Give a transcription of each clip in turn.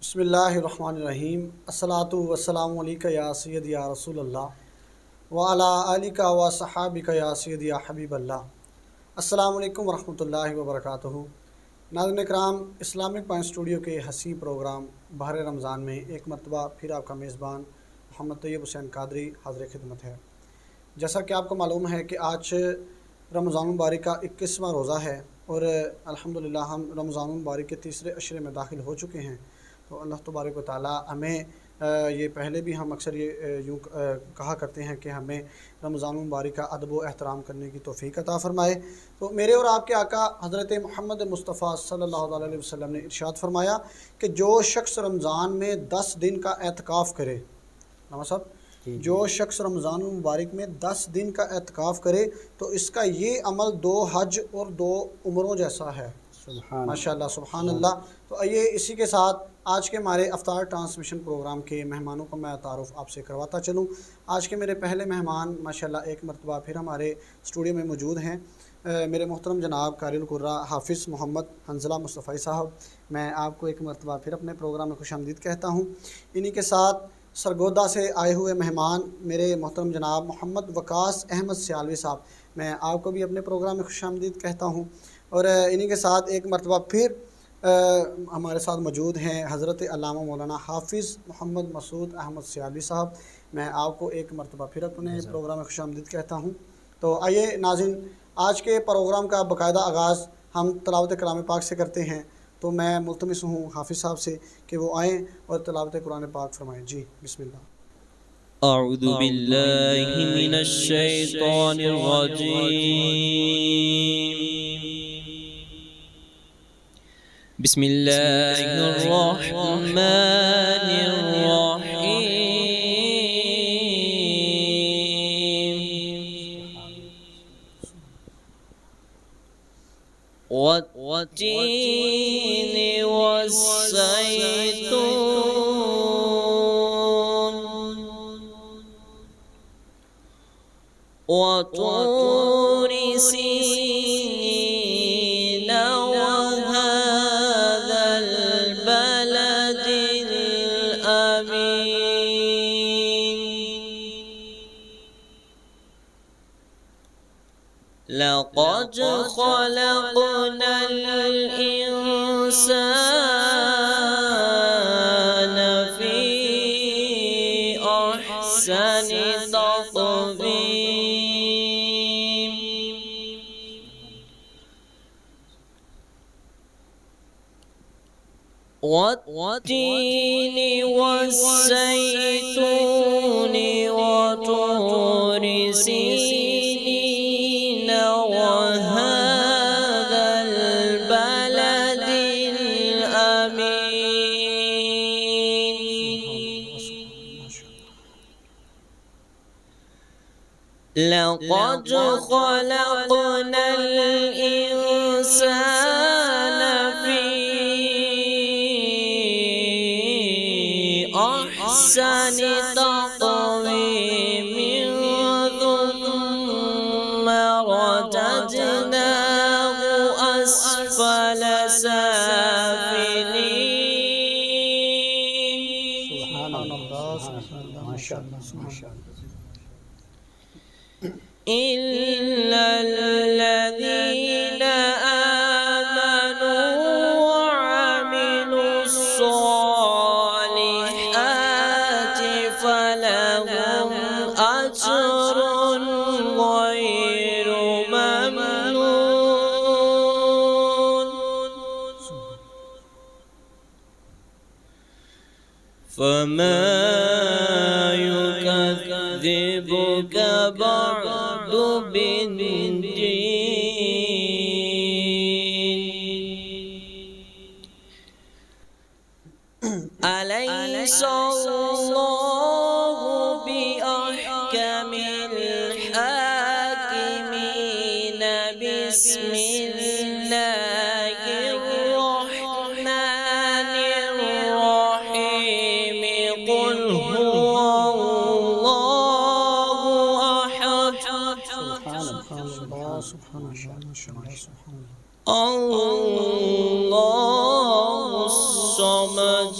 बिस्मिल्लाहिर्रहमानिर्रहीम अस्सलातु वस्सलामु अलैका या सय्यदी या रसूलल्लाह व अला आलिका व सहाबिका या सय्यदी या हबीबल्लाह। अस्सलामु अलैकुम वरहमतुल्लाहि व बरकातुहू। नाज़रीन इकराम, इस्लामिक पॉइंट स्टूडियो के हसी प्रोग्राम बहर रमज़ान में एक मरतबा फिर आपका मेज़बान मोहम्मद तैयब हुसैन कादरी हाज़िर खिदमत है। जैसा कि आपको मालूम है कि आज रमज़ान मुबारक का 21वां रोज़ा है और अल्हम्दुलिल्लाह हम रमज़ान मुबारक के तीसरे अशरे में दाखिल हो चुके हैं। तो अल्लाह तबारक व तआला हमें ये पहले भी हम अक्सर ये यूँ कहा करते हैं कि हमें रमज़ान मुबारक का अदब व एहतराम करने की तौफ़ीक अता फ़रमाए। तो मेरे और आपके आका हज़रत मोहम्मद मुस्तफ़ा सल्लल्लाहु अलैहि वसल्लम ने इरशाद फरमाया कि जो शख्स रमज़ान में 10 दिन का एतकाफ़ करे, नवा साहब, जो शख्स रमज़ान मुबारक में 10 दिन का एतकाफ़ करे तो इसका ये अमल 2 हज और 2 उम्रों जैसा है। माशाअल्लाह, सुभान अल्लाह। तो आइए इसी के साथ आज के हमारे अफ्तार ट्रांसमिशन प्रोग्राम के मेहमानों को मैं तारुफ़ आपसे करवाता चलूँ। आज के मेरे पहले मेहमान माशाअल्लाह एक मरतबा फिर हमारे स्टूडियो में मौजूद हैं। मेरे मोहतरम जनाब कारिल कुर्रा हाफिज़ मोहम्मद हंज़ला मुस्तफ़ी साहब, मैं आपको एक मरतबा फिर अपने प्रोग्राम में खुशामदीद कहता हूँ। इन्हीं के साथ सरगोदा से आए हुए मेहमान मेरे मोहतरम जनाब मोहम्मद वकास अहमद सियालवी साहब, मैं आपको भी अपने प्रोग्राम में खुशामदीद कहता हूँ। और इन्हीं के साथ एक मरतबा फिर हमारे साथ मौजूद हैं हज़रत अल्लामा मौलाना हाफिज़ मोहम्मद मसूद अहमद सियालवी साहब, मैं आपको एक मरतबा फिर अपने प्रोग्राम में खुशामदीद कहता हूँ। तो आइए नाज़रीन, आज के प्रोग्राम का बाकायदा आगाज़ हम तिलावत कलाम पाक से करते हैं। तो मैं मुल्तमिस हूँ हाफिज़ साहब से कि वो आएँ और तिलावत कुरान पाक फरमाएँ। जी बिस्मिल्लाह। अऊज़ु बिल्लाहि मिनश शैतानिर रजीम। बिस्मिल्लाहिर रहमानिर रहीम। वत्तीनि वस्सैतून वतूर सीनीन वहाज़ल बलदिल अमीन। लक़द ख़लक़नल इंसान फ़ी अहसनि तक़वीम। वत्तीनि वस्सैतून वतूर सीनीन वहाज़ल बलदिल अमीन। लक़द ख़लक़नल इंसान फ़ी अहसनि तक़वीम थुम्मा रददनाहु अस्फल साफिलीन। इल्लल्लज़ीन आमनू वअमिलुस्सॉलिहाति फलहुम अज्रुन गैरु ममनून। फमा युकज़्ज़िबुक बअद बिद्दीन। अलैहिस्सलाहु बिअहकमिल हाकिमीन। बिस्मिल्लाहिर रहमानिर रहीम। क़ुल हुवल्लाहु अहद। अल्लाहुस समद।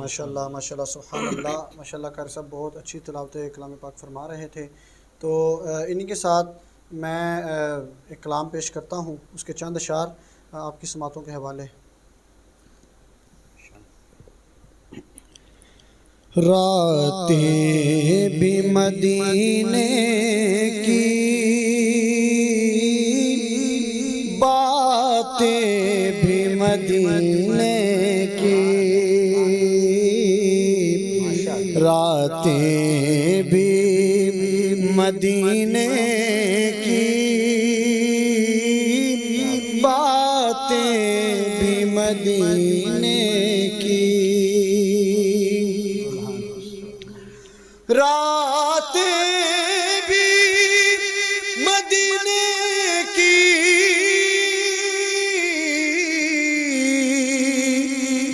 माशाल्लाह माशाल्लाह सुभान अल्लाह माशाल्लाह कार सब बहुत अच्छी तिलावत कलाम पाक फरमा रहे थे। तो इन्हीं के साथ मैं एक कलाम पेश करता हूँ, उसके चंद अशार आपकी समातों के हवाले। रातें भी मदीने की, बातें भी मदीने की, रातें भी मदीने की, बातें भी मदीने की, रातें भी मदीने की,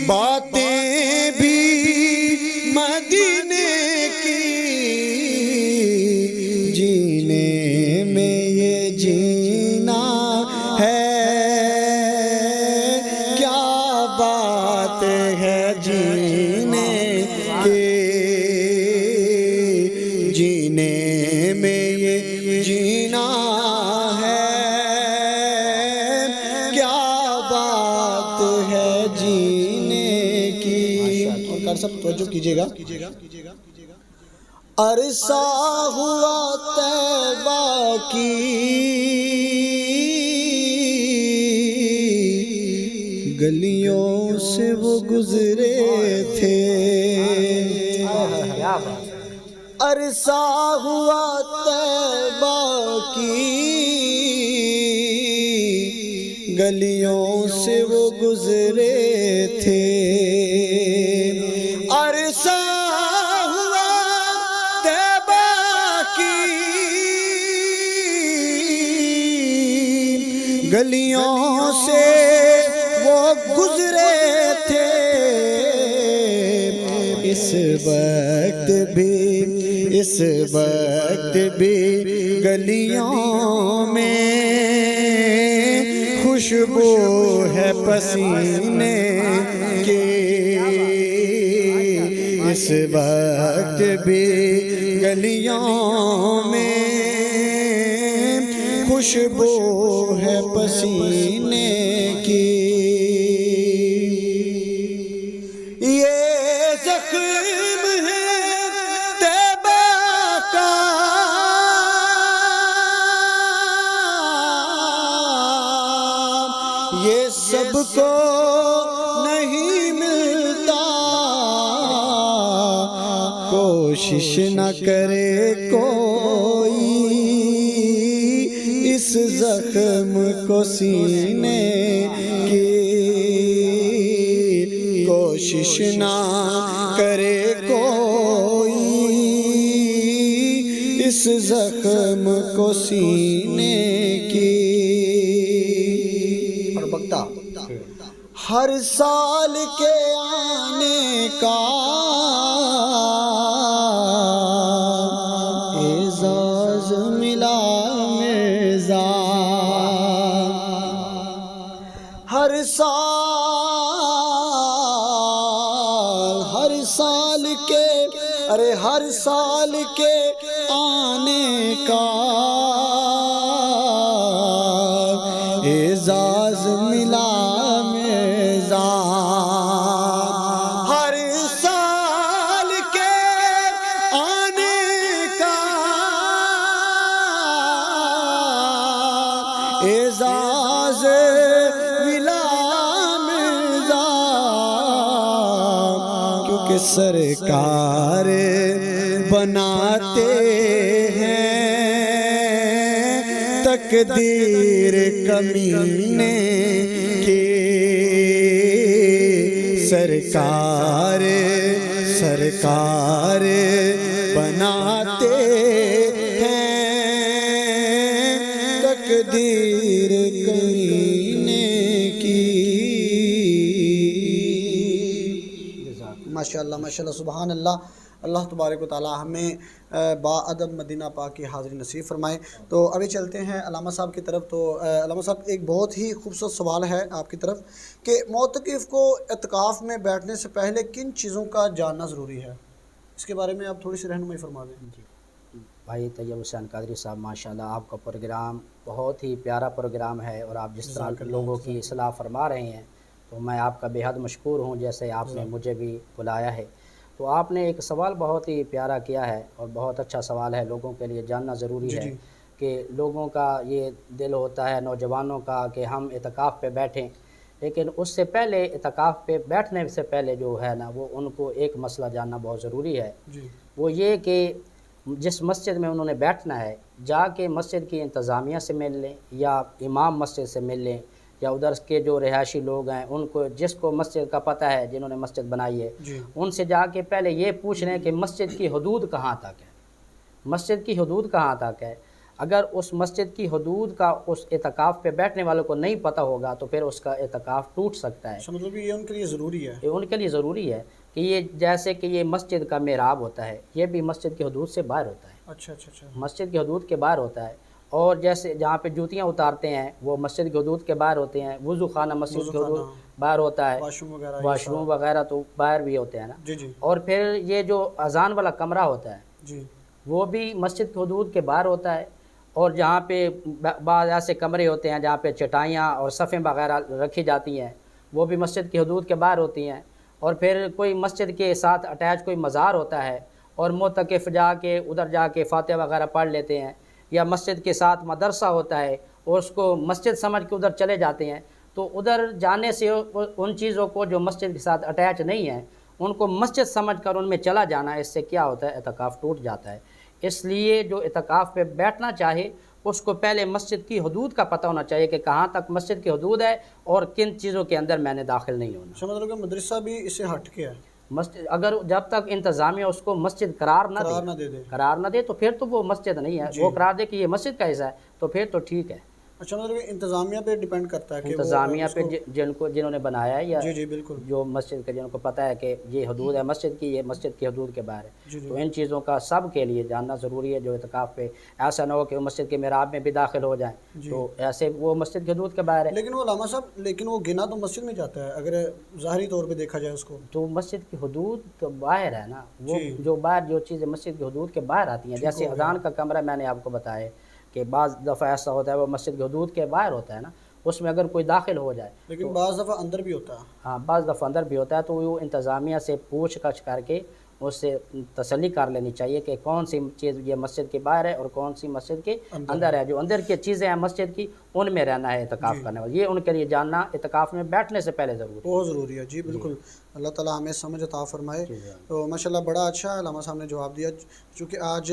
बातें भी मदीने की, जीने में ये जीना है, क्या बात है जीने की, जीने में ये जीना है, क्या बात है जीने की। और कर सब तवज्जो कीजिएगा। अरसा हुआ तैबा की, गलियों से वो गुजरे थे, अरसा हुआ तैबा की, गलियों से वो गुजरे थे, अरसा हुआ तैबा की, गलियों से वो गुजरे थे, इस वक्त भी गलियों में खुशबू है पसीने की, इस वक्त भी गलियों में खुशबू है पसीने की। ये ज़ख्म है तैबा का, ये सबको नहीं मिलता, कोशिश न करे कोई इस जख्म को सीने की, कोशिश ना करे कोई इस जख्म को सीने की। और बकता हर साल के आने का एजाज मिला मिर्जा, हर साल के अरे हर साल के आने का एजाज मिला कि सरकार बनाते हैं तकदीर कमीने की। सरकार सरकार बनाते हैं तकदीर कमीने की। माशाअल्लाह माशाअल्लाह सुभान अल्लाह। अल्लाह तबारक व तआला हमें बाअदब मदीना पाक की हाज़िरी नसीब फरमाए। तो अभी चलते हैं अल्लामा साहब की तरफ। तो अल्लामा साहब, एक बहुत ही खूबसूरत सवाल है आपकी तरफ कि मोतकिफ़ को इत्काफ़ में बैठने से पहले किन चीज़ों का जानना ज़रूरी है, इसके बारे में आप थोड़ी सी रहनुमाई फरमा दें। जी भाई तैयब हुसैन कादरी साहब, माशाल्लाह आपका प्रोग्राम बहुत ही प्यारा प्रोग्राम है और आप जिस तरह लोगों की इस्लाह फरमा रहे हैं तो मैं आपका बेहद मशकूर हूँ, जैसे आपने मुझे भी बुलाया है। तो आपने एक सवाल बहुत ही प्यारा किया है और बहुत अच्छा सवाल है, लोगों के लिए जानना ज़रूरी है कि लोगों का ये दिल होता है नौजवानों का कि हम इत्काफ़ पे बैठें, लेकिन उससे पहले इत्काफ़ पे बैठने से पहले जो है ना वो उनको एक मसला जानना बहुत ज़रूरी है। वो ये कि जिस मस्जिद में उन्होंने बैठना है जाके मस्जिद की इंतज़ामिया से मिल लें या इमाम मस्जिद से मिल लें या उधर के जो रिहायशी लोग हैं उनको, जिसको मस्जिद का पता है, जिन्होंने मस्जिद बनाई है, उनसे जाके पहले ये पूछ लें कि मस्जिद की हदूद कहाँ तक है, मस्जिद की हदूद कहाँ तक है। अगर उस मस्जिद की हदूद का उस इत्काफ़ पे बैठने वालों को नहीं पता होगा तो फिर उसका इत्काफ़ टूट सकता है। मतलब ये उनके लिए ज़रूरी है, ये उनके लिए ज़रूरी है कि ये जैसे कि ये मस्जिद का मेहराब होता है, ये भी मस्जिद की हदूद से बाहर होता है। अच्छा अच्छा अच्छा, मस्जिद की हदूद के बाहर होता है। और जैसे जहाँ पे जूतियाँ उतारते हैं वो मस्जिद की हदूद के बाहर होते हैं। वज़ू खाना मस्जिद की हदूद बाहर होता है, वाशरूम वगैरह तो बाहर भी होते हैं ना। जी। और और फिर ये जो अजान वाला कमरा होता है जी, वो भी मस्जिद की हदूद के बाहर होता है। और जहाँ पे बाद ऐसे कमरे होते हैं जहाँ पे चटाइयाँ और सफ़ें वगैरह रखी जाती हैं वो भी मस्जिद की हदूद के बाहर होती हैं। और फिर कोई मस्जिद के साथ अटैच कोई मज़ार होता है और मोतकिफ़ जाके उधर जाके फ़ातिहा वगैरह पढ़ लेते हैं, या मस्जिद के साथ मदरसा होता है और उसको मस्जिद समझ के उधर चले जाते हैं। तो उधर जाने से उन चीज़ों को जो मस्जिद के साथ अटैच नहीं है उनको मस्जिद समझकर उनमें चला जाना, इससे क्या होता है, इत्काफ़ टूट जाता है। इसलिए जो इत्काफ़ पे बैठना चाहे उसको पहले मस्जिद की हदूद का पता होना चाहिए कि कहाँ तक मस्जिद की हदूद है और किन चीज़ों के अंदर मैंने दाखिल नहीं होना। अच्छा, मतलब कि मदरसा भी इससे हट के है। मस्जिद अगर जब तक इंतज़ामिया उसको मस्जिद करार ना दे तो फिर तो वो मस्जिद नहीं है। वो करार दे कि ये मस्जिद का हिस्सा है तो फिर तो ठीक है। अच्छा, मतलब इंतज़ामिया पे डिपेंड करता है कि इंतज़ामिया पे जिन्होंने बनाया है या जी बिल्कुल, जो मस्जिद के जिनको पता है कि ये हदूद है मस्जिद की, ये मस्जिद की हदूद के बाहर है। तो इन चीज़ों का सब के लिए जानना ज़रूरी है। जो इत्काफ़ पे ऐसा ना हो कि वो मस्जिद के मेहराब में भी दाखिल हो जाए तो ऐसे वो मस्जिद की हदूद के बाहर है। लेकिन वो अल्लामा साहब, लेकिन वो गिना तो मस्जिद में जाता है अगर ज़ाहिरी तौर पर देखा जाए उसको, तो मस्जिद की हदूद तो बाहर है ना। वो जो बाहर जो चीज़ें मस्जिद की हदूद के बाहर आती हैं, जैसे अजान का कमरा मैंने आपको बताया कि बाज़ दफ़ा ऐसा होता है वो मस्जिद की हदूद के बाहर होता है ना, उसमें अगर कोई दाखिल हो जाए, लेकिन तो बाज़ दफ़ा अंदर भी होता है। हाँ, बाज़ दफ़ा अंदर भी होता है। तो वो इंतज़ामिया से पूछ कछ करके उससे तसल्ली कर लेनी चाहिए कि कौन सी चीज़ ये मस्जिद के बाहर है और कौन सी मस्जिद के अंदर है। जो अंदर की चीज़ें हैं मस्जिद की उनमें रहना है इत्काफ़ करने वाले, ये उनके लिए जानना इत्काफ़ में बैठने से पहले ज़रूरी, बहुत ज़रूरी है। जी बिल्कुल, अल्लाह ताला हमें समझ अता फ़रमाए। तो माशाल्लाह बड़ा अच्छा अल्लामा साहब ने जवाब दिया। चूँकि आज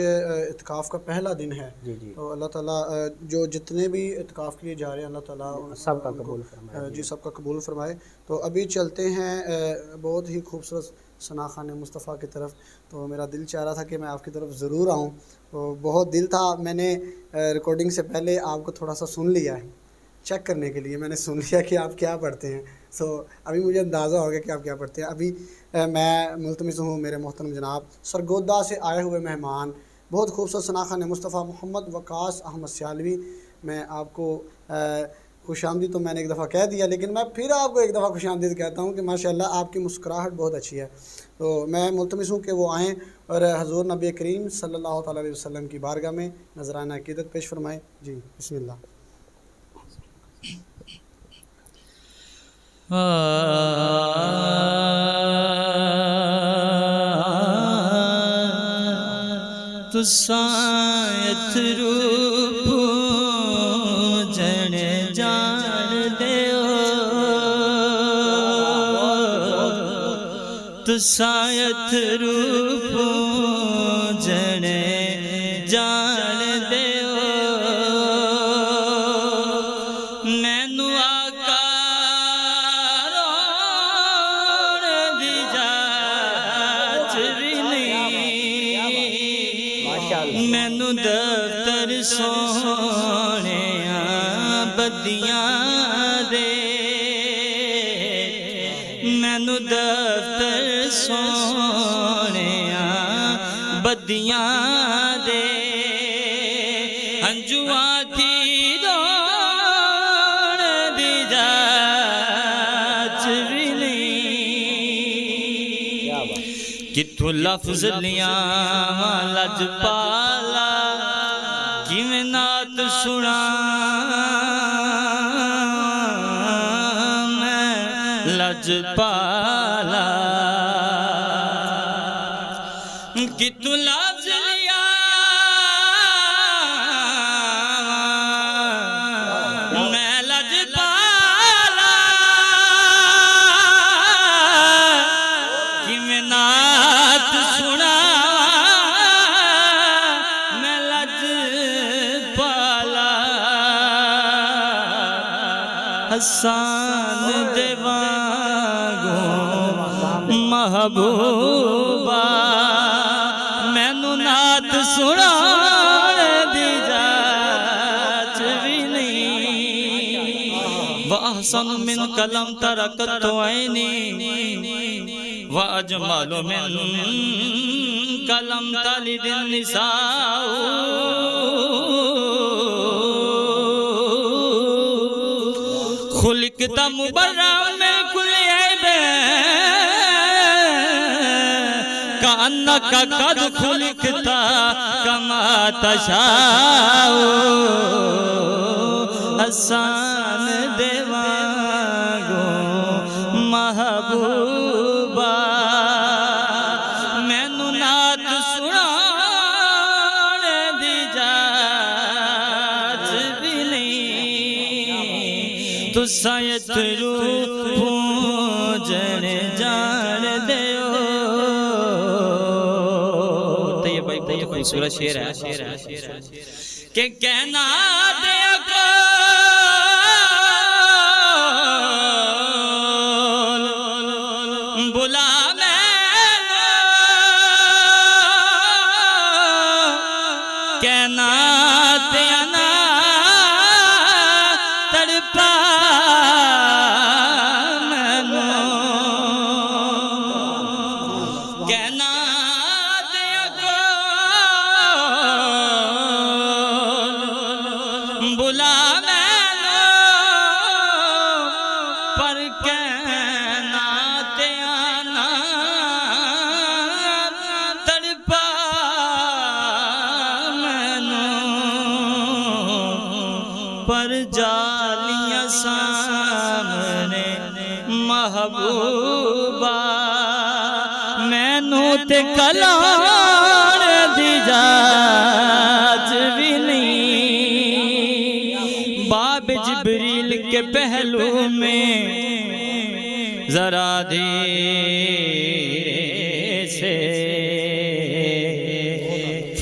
इत्काफ़ का पहला दिन है तो अल्लाह ताला जो जितने भी इत्काफ़ के लिए जा रहे हैं अल्लाह ताला सबका कबूल फरमाए। जी सबका कबूल फरमाए। तो अभी चलते हैं बहुत ही खूबसूरत सना खान मुस्तफ़ा की तरफ। तो मेरा दिल चाह रहा था कि मैं आपकी तरफ ज़रूर आऊँ, तो बहुत दिल था। मैंने रिकॉर्डिंग से पहले आपको थोड़ा सा सुन लिया है, चेक करने के लिए मैंने सुन लिया कि आप क्या पढ़ते हैं। सो अभी मुझे अंदाज़ा हो गया कि आप क्या पढ़ते हैं। अभी मैं मुल्तमिस हूँ मेरे मोहतरम जनाब सरगोदा से आए हुए मेहमान बहुत खूबसूरत सना खान मुस्तफ़ा मोहम्मद वकास अहमद सियालवी। मैं आपको खुशामदीद तो मैंने एक दफ़ा कह दिया, लेकिन मैं फिर आपको एक दफ़ा खुशामदीद कहता हूँ कि माशाल्लाह आपकी मुस्कुराहट बहुत अच्छी है। तो मैं मुल्तमिस हूँ कि वो आएँ और हज़ूर नबी करीम सल्लल्लाहु अलैहि वसल्लम की बारगाह में नज़राना अक़ीदत पेश फरमाएँ। जी बिस्मिल्लाह। तो सायत रूप जन जान दे तुसायत रूप जने जान देओ मैनू आका रोण दी जाच भी नहीं मैनू दफ्तर सोने बदियां दे मैनू दफ्तर सोने बदियां दे हंजुआ थी दौड़ दी जाच भी नहीं किथों लफ्ज लिया लजपाला किवें नात सुना लजपाला कि तू लफ्ज लिया मैं लजपाला कि मैं नात सुना मैं लजपाला हसन देवा महबूबा मैनू नात सुना दी जाच भी नहीं वअहसन मिन कलम तरकत ऐनी वअजमल मिन कलम तलिदिन निसाउ खुलिकता मुबर्रा में कुल ऐबे अन्नका कद खुलिकता कमा तशाओ हसन देवागो महबूबा मैनू नात सुनाण दी जाच भी नहीं तुसा इतरू पूजन जान देओ बहुत खूबसूरत शेर है कि कहना दे को बुला मैनू कहना ते ना तड़पा मैनू कहना बुला मैनू पर कहना ते आना तड़पा मैनू पर जालियां सामने महबूबा मैनू ते कलाण दी जाच भी बाब जिब्रील के पहलू में जरा देर से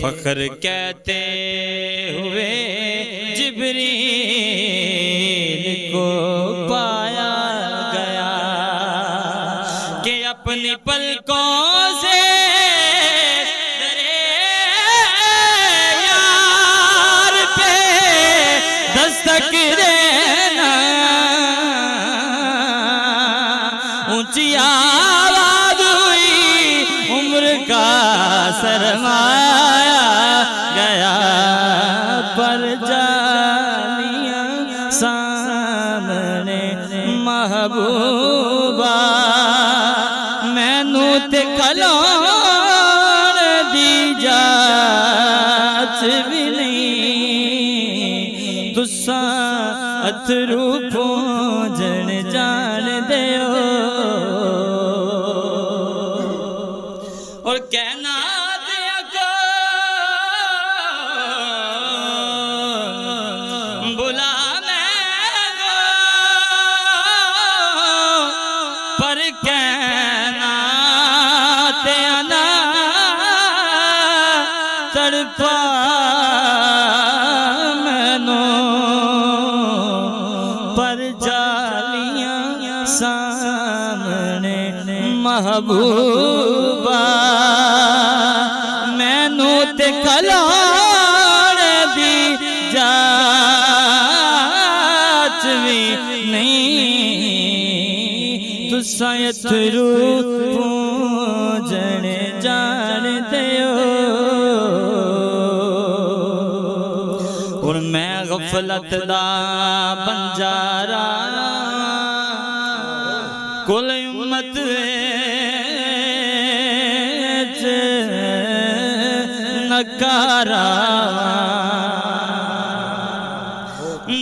फख्र कहते हुए जिब्रील को पाया गया कि अपनी पलकों से दस्तक देना ऊंची आवाज हुई उम्र का सरमाया गया पर जालियां सामने महबूबा मैनू ते कलाण दी जाच भी तुसा अथरू पूजन जान देओ और कहना दिया को बुला मैनू सामने महबूबा मैनू ते खलाण दी जाच भी नहीं तुसा अथरू पूजन जान दियो और मैं गफलत दा बंजारा कुल उम्मत नकारा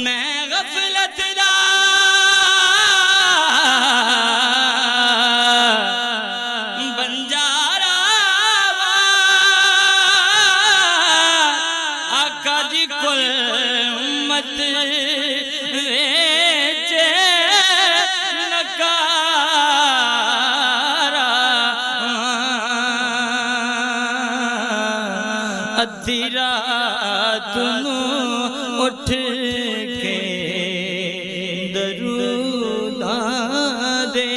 मैं गफलत दा बंजारा आका जी कुल उम्मत अद्धी रात नू उठ के दरूदा दे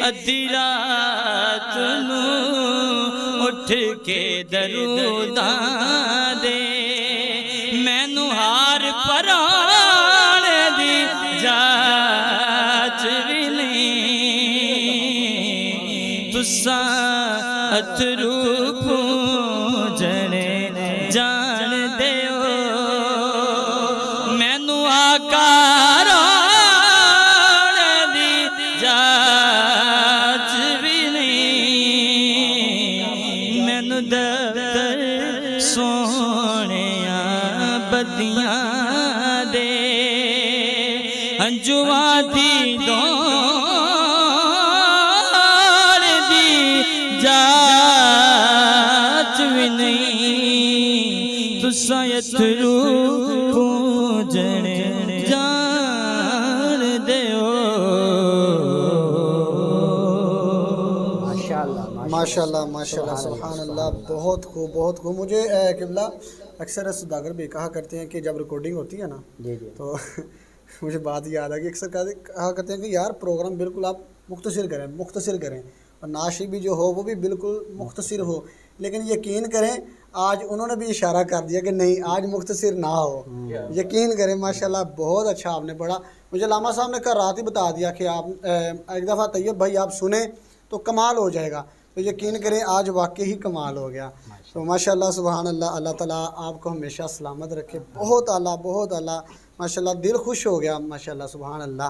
अद्धी रात नू उठ के दरूदा दे मैनू हार पराण दी जाच भी तुसा अथरू पूजन जान दियो मैनू आकार दी जाच भी नहीं मैनू दफ्तर सोने बदियां दे अंजुआ दी दो जाच भी नहीं तुसा अथरू पूजन जान दियो माशाल्लाह माशाल्लाह सुभान अल्लाह। बहुत खूब बहुत खूब। मुझे किबला अक्सर सुदागर भी कहा करते हैं कि जब रिकॉर्डिंग होती है ना जी जी तो मुझे बात याद आ गई। अक्सर कहा करते हैं कि यार प्रोग्राम बिल्कुल आप मुख्तसर करें और नाशी भी जो हो वो भी बिल्कुल मुख्तसर हो। लेकिन यकीन करें आज उन्होंने भी इशारा कर दिया कि नहीं आज मुख्तसर ना हो। यकीन करें माशाल्लाह बहुत अच्छा आपने पढ़ा। मुझे लामा साहब ने कल रात ही बता दिया कि आप एक दफ़ा तैयब भाई आप सुने तो कमाल हो जाएगा। तो यकीन करें आज वाकई ही कमाल हो गया। तो माशाल्लाह सुभान अल्लाह। अल्लाह ताला आपको हमेशा सलामत रखे। बहुत आला माशाल्लाह दिल खुश हो गया माशाल्लाह सुभान अल्लाह।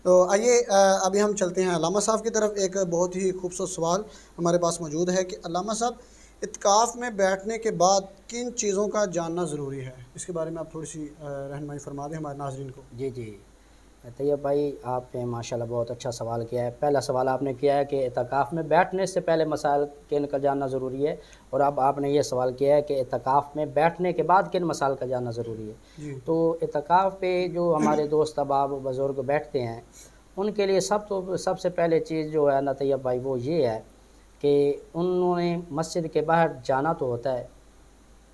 तो आइए अभी हम चलते हैं अल्लामा साहब की तरफ। एक बहुत ही खूबसूरत सवाल हमारे पास मौजूद है कि अल्लामा साहब इत्काफ़ में बैठने के बाद किन चीज़ों का जानना ज़रूरी है, इसके बारे में आप थोड़ी सी रहनुमाई फरमा दें हमारे नाज़रीन को। जी जी तैयब भाई आपने माशाल्लाह बहुत अच्छा सवाल किया है। पहला सवाल आपने किया है कि इत्काफ़ में बैठने से पहले मसाइल किन का जानना ज़रूरी है, और अब आपने ये सवाल किया है कि इत्काफ़ में बैठने के बाद किन मसाइल का जानना ज़रूरी है। तो इत्काफ़ पे जो हमारे दोस्त अहबाब बुज़ुर्ग बैठते हैं उनके लिए सबसे पहले चीज़ जो है ना तैयब भाई वो ये है कि उन्होंने मस्जिद के बाहर जाना तो होता है,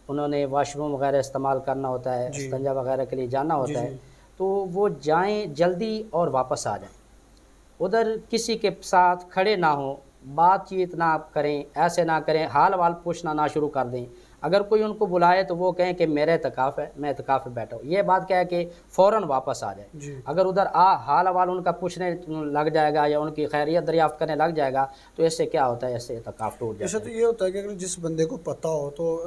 उन्होंने वाशरूम वगैरह इस्तेमाल करना होता है, इस्तिंजा वगैरह के लिए जाना होता है, तो वो जाएं जल्दी और वापस आ जाएं। उधर किसी के साथ खड़े ना हों, बातचीत ना करें, ऐसे ना करें, हाल वाल पूछना ना शुरू कर दें। अगर कोई उनको बुलाए तो वो कहें कि मेरा इत्काफ़ है, मैं इत्काफ़ में बैठा हूँ। ये बात क्या है कि फ़ौरन वापस आ जाए। अगर उधर हाल वाल उनका पूछने लग जाएगा या उनकी खैरियत दरियाफ़्त करने लग जाएगा तो इससे क्या होता है, इससे इत्काफ़ टूट जाता है। ऐसा तो ये होता है कि अगर जिस बंदे को पता हो तो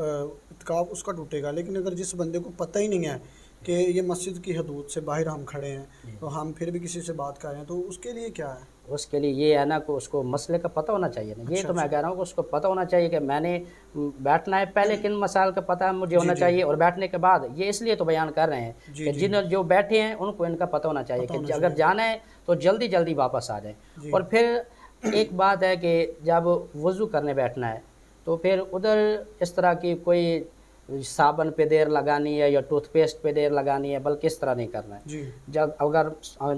इत्काफ़ उसका टूटेगा, लेकिन अगर जिस बंदे को पता ही नहीं है कि ये मस्जिद की हदूद से बाहर हम खड़े हैं तो हम फिर भी किसी से बात कर रहे हैं, तो उसके लिए क्या है? उसके लिए ये है ना कि उसको मसले का पता होना चाहिए ना। ये तो मैं कह रहा हूँ कि उसको पता होना चाहिए कि मैंने बैठना है, पहले किन मसाइल का पता है मुझे होना चाहिए, और बैठने के बाद ये इसलिए तो बयान कर रहे हैं कि जिन जो बैठे हैं उनको इनका पता होना चाहिए कि अगर जाना है तो जल्दी जल्दी वापस आ जाए। और फिर एक बात है कि जब वज़ू करने बैठना है तो फिर उधर इस तरह की कोई साबन पे देर लगानी है या टूथपेस्ट पे देर लगानी है, बल्कि इस तरह नहीं करना है। जब अगर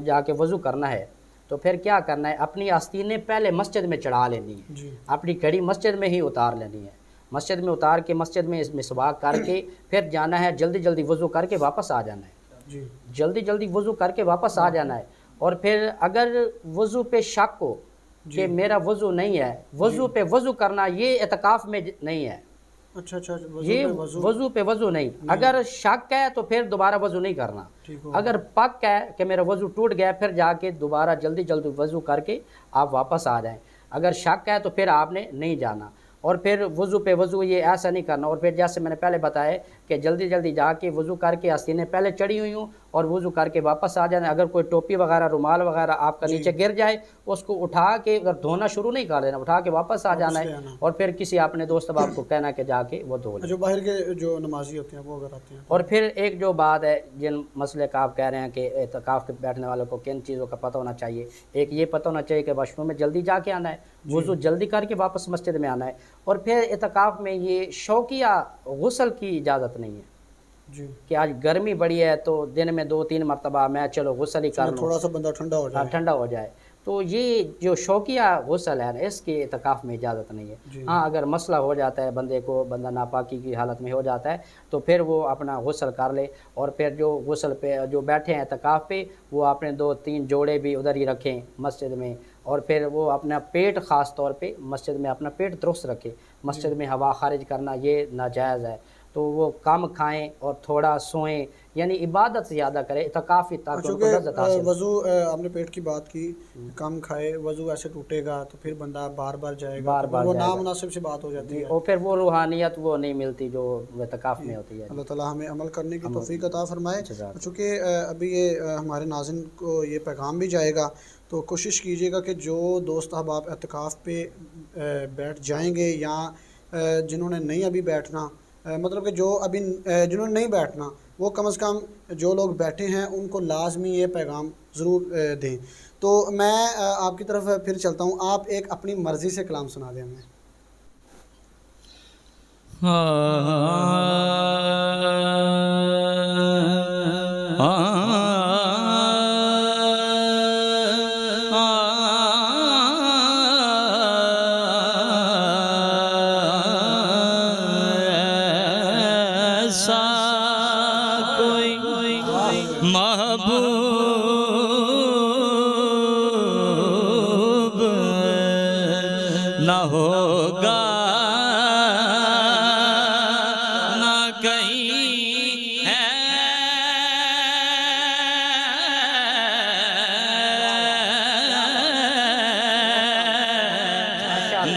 जाके वज़ू करना है तो फिर क्या करना है, अपनी आस्तीनें पहले मस्जिद में चढ़ा लेनी है, अपनी घड़ी मस्जिद में ही उतार लेनी है। मस्जिद में उतार के मस्जिद में मिसवाक करके फिर जाना है, जल्दी जल्दी वज़ू करके वापस आ जाना है। जी जल्दी जल्दी वज़ू करके वापस आ जाना है। और फिर अगर वज़ू पे शक हो कि मेरा वज़ू नहीं है, वज़ू पे वज़ू करना ये एतकाफ़ में नहीं है। अच्छा अच्छा, ये वज़ू पे वज़ू नहीं, अगर शक है तो फिर दोबारा वज़ू नहीं करना। अगर पक है कि मेरा वज़ू टूट गया, फिर जाके दोबारा जल्दी जल्दी वज़ू करके आप वापस आ जाएं। अगर शक है तो फिर आपने नहीं जाना। और फिर वज़ू पे वज़ू ये ऐसा नहीं करना। और फिर जैसे मैंने पहले बताया कि जल्दी जल्दी जाके वज़ू करके हसीने पहले चढ़ी हुई हूँ और वज़ू करके वापस आ जाना। अगर कोई टोपी वगैरह रुमाल वगैरह आपका नीचे गिर जाए, उसको उठा के अगर धोना शुरू नहीं कर देना, उठा के वापस आ जाना है। और फिर किसी अपने दोस्त बाप को कहना कि जाके वो धो ले। जो बाहर के जो नमाजी होते हैं वो अगर आते हैं। और फिर एक जो बात है, जिन मसले का आप कह रहे हैं कि एतकाफ़ के बैठने वालों को किन चीज़ों का पता होना चाहिए, एक ये पता होना चाहिए कि वॉशरूम में जल्दी जाके आना है, वज़ू जल्दी करके वापस मस्जिद में आना है। और फिर एतकाफ़ में ये शौकिया गुस्ल की इजाज़त नहीं है जी कि आज गर्मी बड़ी है तो दिन में 2-3 मरतबा मैं चलो गुस्ल ही कर लूँ, थोड़ा सा बंदा ठंडा हो जाए। ठंडा हो जाए। तो ये जो शौकिया गुस्ल है ना, इसकी एतकाफ़ में इजाज़त नहीं है। हाँ, अगर मसला हो जाता है बंदे को, बंदा नापाकी की हालत में हो जाता है, तो फिर वो अपना गुस्ल कर ले। और फिर जो गुस्ल पे जो बैठे हैं एतकाफ़ पे, वो अपने 2-3 जोड़े भी उधर ही रखें मस्जिद में। और फिर वो अपना पेट ख़ास तौर पे मस्जिद में अपना पेट दुरुस्त रखे। मस्जिद में हवा खारिज करना ये नाजायज़ है, तो वो कम खाएं और थोड़ा सोएं, यानी इबादत ज़्यादा करें, इतकाफ़ी, ताकि उनको लज़्ज़त हासिल हो। वज़ू आपने पेट की बात की, कम खाए, वज़ू ऐसे टूटेगा तो फिर बंदा बार बार जाएगा, बार बार वो जाएगा। नामुनासिब सी बात हो जाती है। और फिर वो रूहानियत वो नहीं मिलती जो इतकाफ़ में होती है। अल्लाह ताला हमें अमल करने की तौफ़ीक अता फ़रमाए। जज़ाक। चूँकि अभी ये हमारे नाज़िन को ये पैगाम भी जाएगा, तो कोशिश कीजिएगा कि जो दोस्त अहबाब एतकाफ़ पे बैठ जाएंगे या जिन्होंने नहीं अभी बैठना, मतलब कि जो अभी जिन्होंने नहीं बैठना, वो कम से कम जो लोग बैठे हैं उनको लाजमी ये पैगाम ज़रूर दें। तो मैं आपकी तरफ फिर चलता हूँ, आप एक अपनी मर्ज़ी से कलाम सुना दें हमें। ऐसा कोई महबूब न होगा, न कहीं है।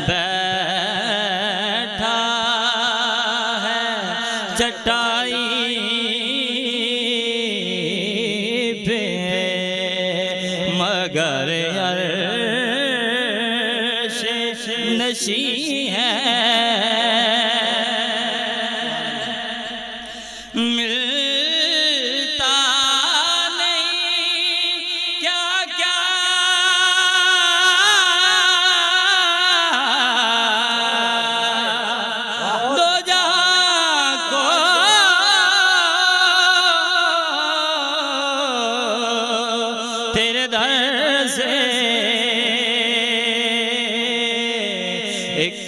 बैठा है चटाई पे मगर अर्श नशी है। मिलता नहीं क्या क्या दो जहां को तेरे दर से एक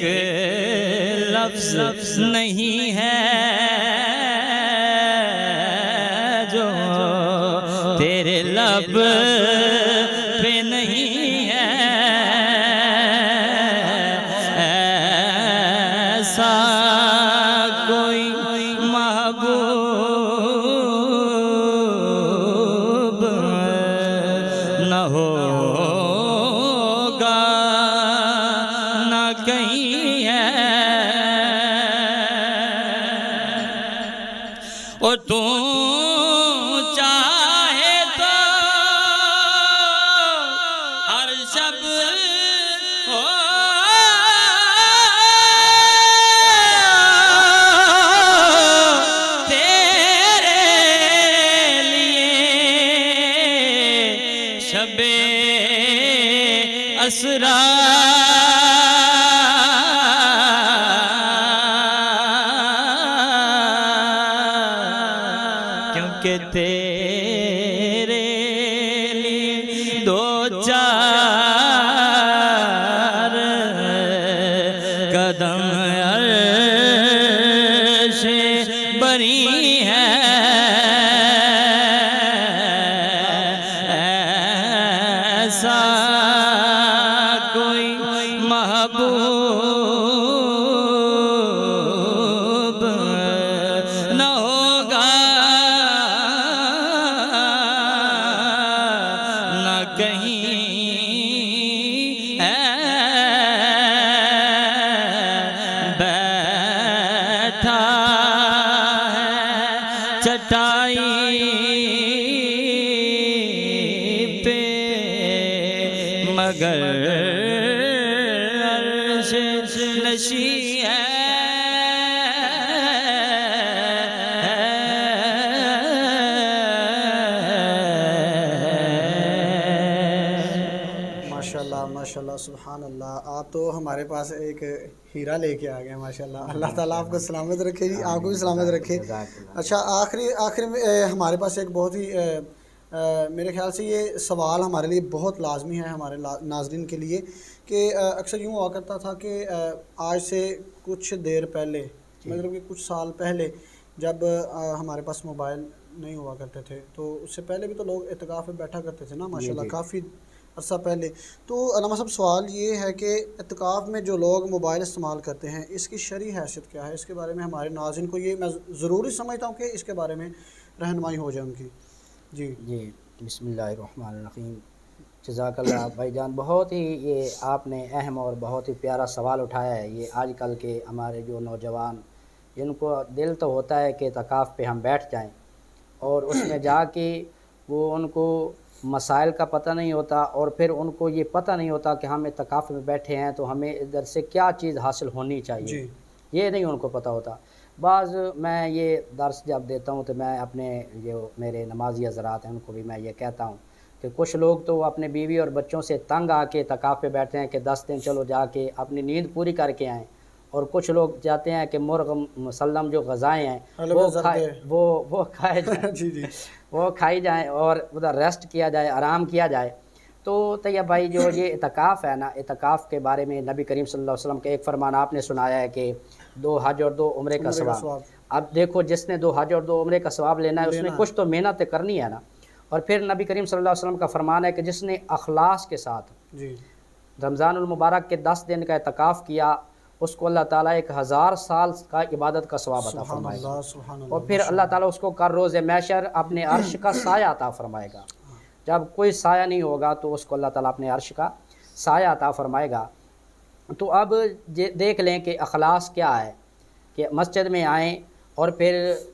लफ्ज़ नहीं है जो तेरे लब पे नहीं है। ऐसा कोई महबूब न होगा, न कहीं है। और तू चाहे तो हर शब हो तेरे लिए शबे असरा क्योंकि तेरे लिए दो चार कदम अर्श बरी है। मगर अर्श नशी है। माशाल्लाह माशाल्लाह सुभान अल्लाह, आप तो हमारे पास एक हीरा लेके आ गए माशाल्लाह। अल्लाह ताला आपको सलामत रखे जी, आपको भी सलामत रखे। अच्छा, आखिरी में हमारे पास एक बहुत ही मेरे ख्याल से ये सवाल हमारे लिए बहुत लाजमी है, हमारे नाज़रीन के लिए, कि अक्सर यूँ हुआ करता था कि आज से कुछ देर पहले, मतलब कि कुछ साल पहले, जब हमारे पास मोबाइल नहीं हुआ करते थे, तो उससे पहले भी तो लोग इत्तिकाफ़ में बैठा करते थे ना माशाल्लाह, काफ़ी अर्सा पहले। तो अल्लामा साहब, सवाल ये है कि इत्तिकाफ़ में जो लोग मोबाइल इस्तेमाल करते हैं, इसकी शरई हैसियत क्या है? इसके बारे में हमारे नाज़रीन को, ये मैं ज़रूरी समझता हूँ कि इसके बारे में रहनुमाई हो जाए उनकी। जी जी, बिस्मिल्लाहिर्रहमानिर्रहीम। जज़ाकल्लाह भाईजान, बहुत ही ये आपने अहम और बहुत ही प्यारा सवाल उठाया है। ये आजकल के हमारे जो नौजवान, जिनको दिल तो होता है कि इत्तिकाफ़ पे हम बैठ जाएं, और उसमें जाके वो उनको मसाइल का पता नहीं होता, और फिर उनको ये पता नहीं होता कि हम इत्तिकाफ़ में बैठे हैं तो हमें इधर से क्या चीज़ हासिल होनी चाहिए, ये नहीं उनको पता होता। बाज़ मैं ये दर्स जब देता हूँ तो मैं अपने जो मेरे नमाजी हज़रात हैं उनको भी मैं ये कहता हूँ कि कुछ लोग तो अपने बीवी और बच्चों से तंग आके इत्तिकाफ़ पे बैठते हैं कि 10 दिन चलो जाके अपनी नींद पूरी करके आएँ, और कुछ लोग जाते हैं कि मुर्ग़ मुसल्लम जो ग़ज़ाएँ हैं वो खाए जाएँ जी जी, वो खाई जाएँ और उधर रेस्ट किया जाए, आराम किया जाए। तो तैयब भाई, जो ये इत्तिकाफ़ है ना, इत्तिकाफ़ के बारे में नबी करीम सल्लल्लाहु अलैहि वसल्लम का एक फरमान आपने सुनाया है कि 2 हज और 2 उम्रे का सवाब। अब देखो, जिसने 2 हज और 2 उम्रे का सवाब लेना है, उसने कुछ तो मेहनत करनी है ना। और फिर नबी करीम सल्लल्लाहु अलैहि वसल्लम का फरमान है कि जिसने अखलास के साथ रमज़ानुल मुबारक के 10 दिन का इत्तिकाफ़ किया, उसको अल्लाह ताला 1000 साल का इबादत का सवाब अता फरमाएगा। और फिर अल्लाह ताला उसको कर रोज़ महशर अपने अर्श का साया अता फरमाएगा। जब कोई साया नहीं होगा तो उसको अल्लाह ताला अपने अर्श का साया अता फरमाएगा। तो अब देख लें कि अखलास क्या है, कि मस्जिद में आएँ और फिर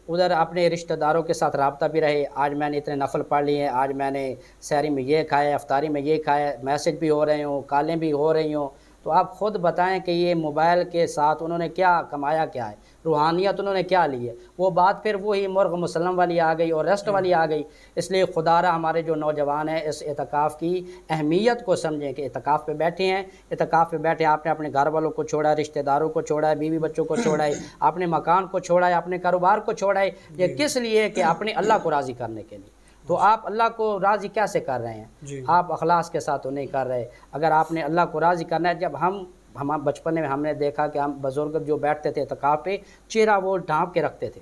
उधर अपने रिश्तेदारों के साथ रब्ता भी रहे। आज मैंने इतने नफल पढ़ लिए हैं, आज मैंने सहरी में ये खाया, अफ्तारी में ये खाया, मैसेज भी हो रहे हों, कॉलें भी हो रही हों। तो आप ख़ुद बताएं कि ये मोबाइल के साथ उन्होंने क्या कमाया, क्या है रूहानियत उन्होंने क्या ली है। वो बात फिर वही मुर्ग़ मुसल्लम वाली आ गई और रेस्ट वाली आ गई। इसलिए खुदारा हमारे जो नौजवान हैं इस इत्तिकाफ़ की अहमियत को समझें कि इत्तिकाफ़ पे बैठे हैं, इत्तिकाफ़ पे बैठे आपने अपने घर वालों को छोड़ा है, रिश्तेदारों को छोड़ा है, बीवी बच्चों को छोड़ा है, अपने मकान को छोड़ा है, अपने कारोबार को छोड़ा है। ये किस लिए? कि अपने अल्लाह को राज़ी करने के लिए। तो आप अल्लाह को राज़ी कैसे कर रहे हैं? आप अखलास के साथ तो नहीं कर रहे। अगर आपने अल्लाह को राज़ी करना है, जब हम बचपन में हमने देखा कि हम बुज़ुर्ग जो बैठते थे इत्तिकाफ़ पे, चेहरा वो ढाँप के रखते थे,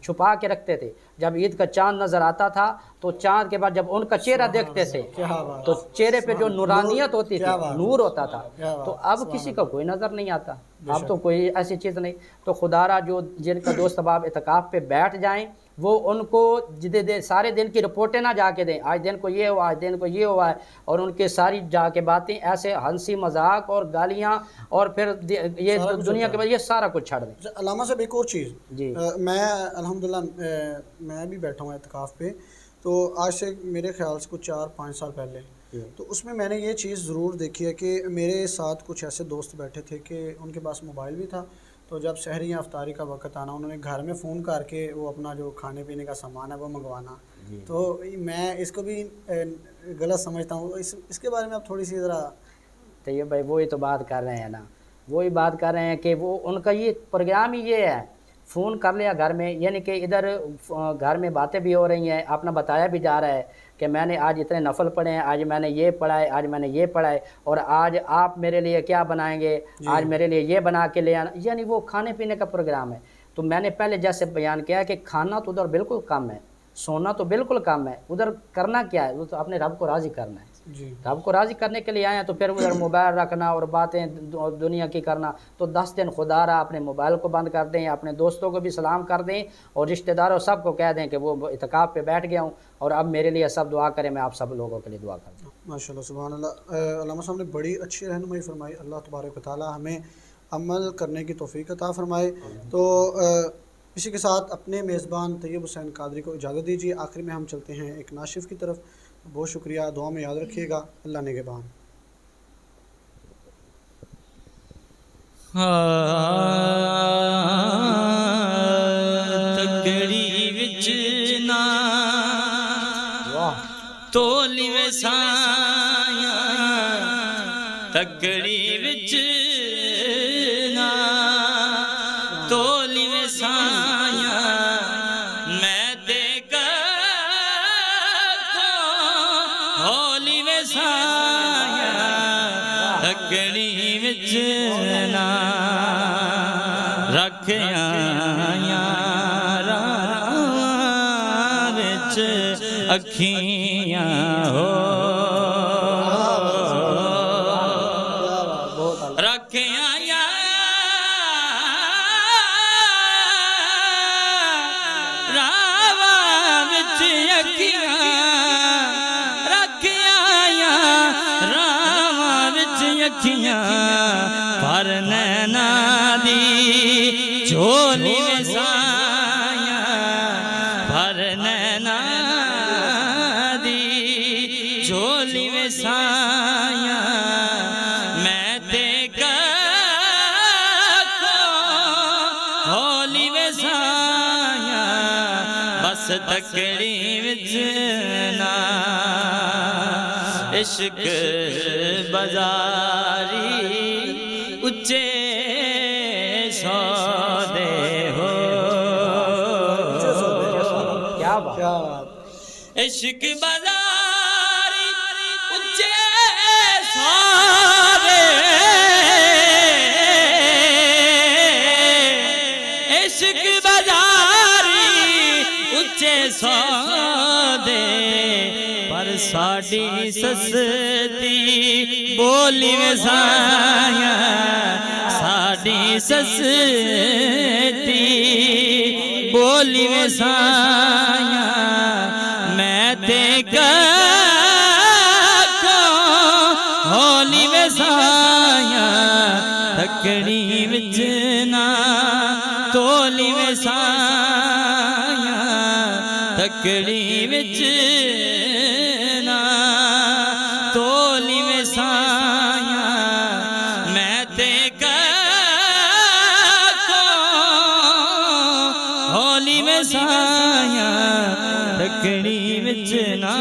छुपा के रखते थे। जब ईद का चाँद नज़र आता था तो चाँद के बाद जब उनका चेहरा देखते थे तो चेहरे पे जो नूरानियत होती थी, नूर होता था। तो अब किसी का कोई नज़र नहीं आता, अब तो कोई ऐसी चीज़ नहीं। तो खुदारा जो जिनका दोस्त अहबाब इत्तिकाफ़ पे बैठ जाएँ, वो उनको सारे दिन की रिपोर्टें ना जाके दें, आज दिन को ये हुआ, आज दिन को ये हुआ है, और उनके सारी जाके बातें ऐसे हंसी मजाक और गालियाँ और फिर ये दुनिया के बाद ये सारा कुछ छाड़ दें। अल्लामा साहब, एक और चीज़ जी, मैं अल्हम्दुलिल्लाह मैं भी बैठा हूँ इत्तिकाफ़ पे, तो आज से मेरे ख्याल से कुछ 4-5 साल पहले, तो उसमें मैंने ये चीज़ ज़रूर देखी है कि मेरे साथ कुछ ऐसे दोस्त बैठे थे कि उनके पास मोबाइल भी था। तो जब सहरी या अफ्तारी का वक़्त आना, उन्होंने घर में फ़ोन करके वो अपना जो खाने पीने का सामान है वो मंगवाना। तो मैं इसको भी गलत समझता हूँ। इसके बारे में आप थोड़ी सी ज़रा। तो ये भाई वही तो बात कर रहे हैं ना, वही बात कर रहे हैं कि वो उनका ये प्रोग्राम ही ये है, फ़ोन कर लिया घर में, यानी कि इधर घर में बातें भी हो रही हैं, अपना बताया भी जा रहा है कि मैंने आज इतने नफल पढ़े हैं, आज मैंने ये पढ़ा है, आज मैंने ये पढ़ा है, और आज आप मेरे लिए क्या बनाएंगे, आज मेरे लिए ये बना के ले आना। यानी वो खाने पीने का प्रोग्राम है। तो मैंने पहले जैसे बयान किया कि खाना तो उधर बिल्कुल कम है, सोना तो बिल्कुल कम है, उधर करना क्या है, वो तो अपने रब को राज़ी करना है। रब को राज़ी करने के लिए आए हैं, तो फिर उधर मोबाइल रखना और बातें दुनिया की करना। तो 10 दिन खुदारा अपने मोबाइल को बंद कर दें, अपने दोस्तों को भी सलाम कर दें और रिश्तेदारों सबको कह दें कि वो इत्तिकाफ़ पे बैठ गया हूँ और अब मेरे लिए सब दुआ करें, मैं आप सब लोगों के लिए दुआ करता हूँ। माशाल्लाह सुभान अल्लाह। अल्लामा साहब ने बड़ी अच्छी रहनुमाई फरमाई। अल्लाह तबारक व तआला हमें अमल करने की तौफीक अता फरमाए। तो इसी के साथ अपने मेज़बान तैयब हुसैन कादरी को इजाज़त दीजिए। आखिर में हम चलते हैं एक नाशिफ़ की तरफ। बहुत शुक्रिया, दुआ में याद रखिएगा। अल्लाह निगहबान। तगड़ी विच ना वाह तोली वे साया तगड़ी विच ना तोली वे साया मैं देगा होली वे साया तगड़ी विच ना रखिया विच अखियां हो रखिया रावा विच अखियां रखिया रावा विच अखियां पर नैना दी झोली में साया पर नैना दी झोली में साया मैं तेगा होली में साया बस तकड़ी विच ना इश्क बाजारी उच्चे सौदे हो क्या बात क्या बात। इश्क बाजारी उच्चे सौदे इश्क बाजारी उच्चे सौदे पर साड़ी सस्ती बोली में साया साड़ी सस्ती बोली में साया मैं तेगा होली में साया तकड़ी विच ना तोली में साया तकड़ी विच ना तोली में साया मैं तेगा होली में साया तकड़ी विच ना